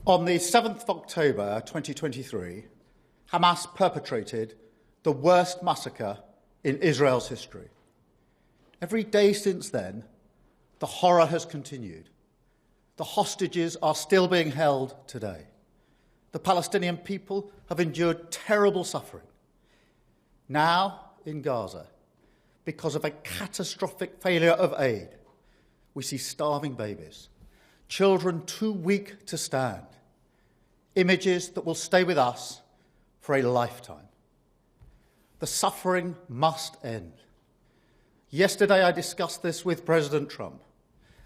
On the 7th of October 2023, Hamas perpetrated the worst massacre in Israel's history. Every day since then, the horror has continued. The hostages are still being held today. The Palestinian people have endured terrible suffering. Now, in Gaza, because of a catastrophic failure of aid, we see starving babies, children too weak to stand, images that will stay with us for a lifetime. The suffering must end. Yesterday, I discussed this with President Trump,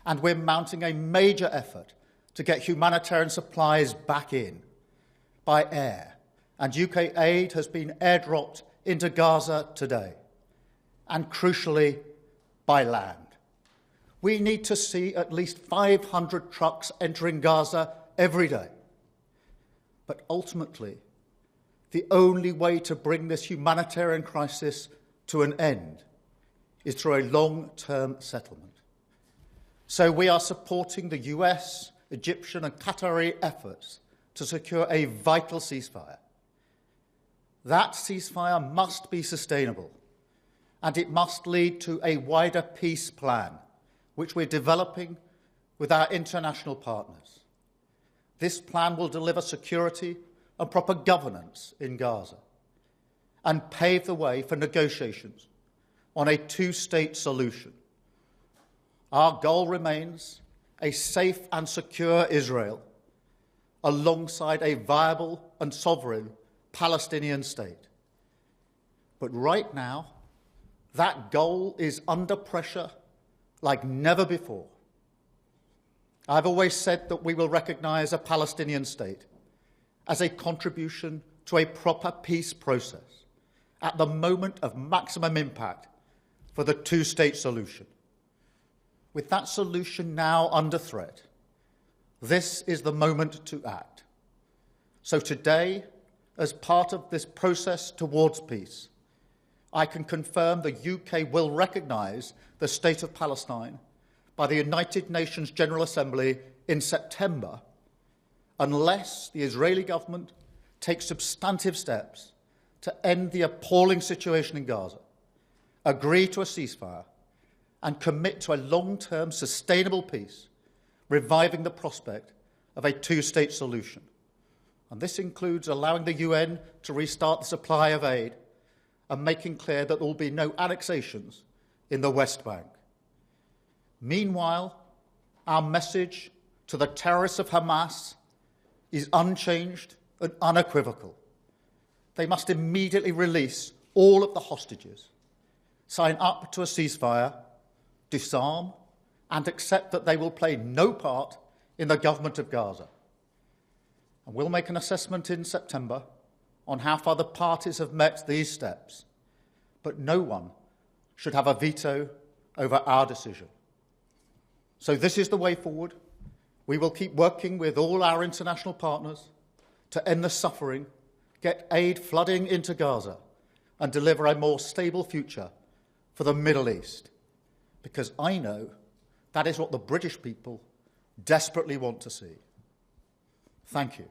and we're mounting a major effort to get humanitarian supplies back in by air, and UK aid has been airdropped into Gaza today, and crucially, by land. We need to see at least 500 trucks entering Gaza every day. But ultimately, the only way to bring this humanitarian crisis to an end is through a long-term settlement. So we are supporting the US, Egyptian and Qatari efforts to secure a vital ceasefire. That ceasefire must be sustainable, and it must lead to a wider peace plan, which we're developing with our international partners. This plan will deliver security and proper governance in Gaza and pave the way for negotiations on a two-state solution. Our goal remains a safe and secure Israel alongside a viable and sovereign Palestinian state. But right now, that goal is under pressure like never before. I've always said that we will recognise a Palestinian state as a contribution to a proper peace process at the moment of maximum impact for the two-state solution. With that solution now under threat, this is the moment to act. So today, as part of this process towards peace, I can confirm the UK will recognise the State of Palestine by the United Nations General Assembly in September, unless the Israeli government takes substantive steps to end the appalling situation in Gaza, agree to a ceasefire, and commit to a long-term sustainable peace, reviving the prospect of a two-state solution. And this includes allowing the UN to restart the supply of aid and making clear that there will be no annexations in the West Bank. Meanwhile, our message to the terrorists of Hamas is unchanged and unequivocal. They must immediately release all of the hostages, sign up to a ceasefire, disarm, and accept that they will play no part in the government of Gaza. And we'll make an assessment in September on how far the parties have met these steps. But no one should have a veto over our decision. So this is the way forward. We will keep working with all our international partners to end the suffering, get aid flooding into Gaza, and deliver a more stable future for the Middle East. Because I know that is what the British people desperately want to see. Thank you.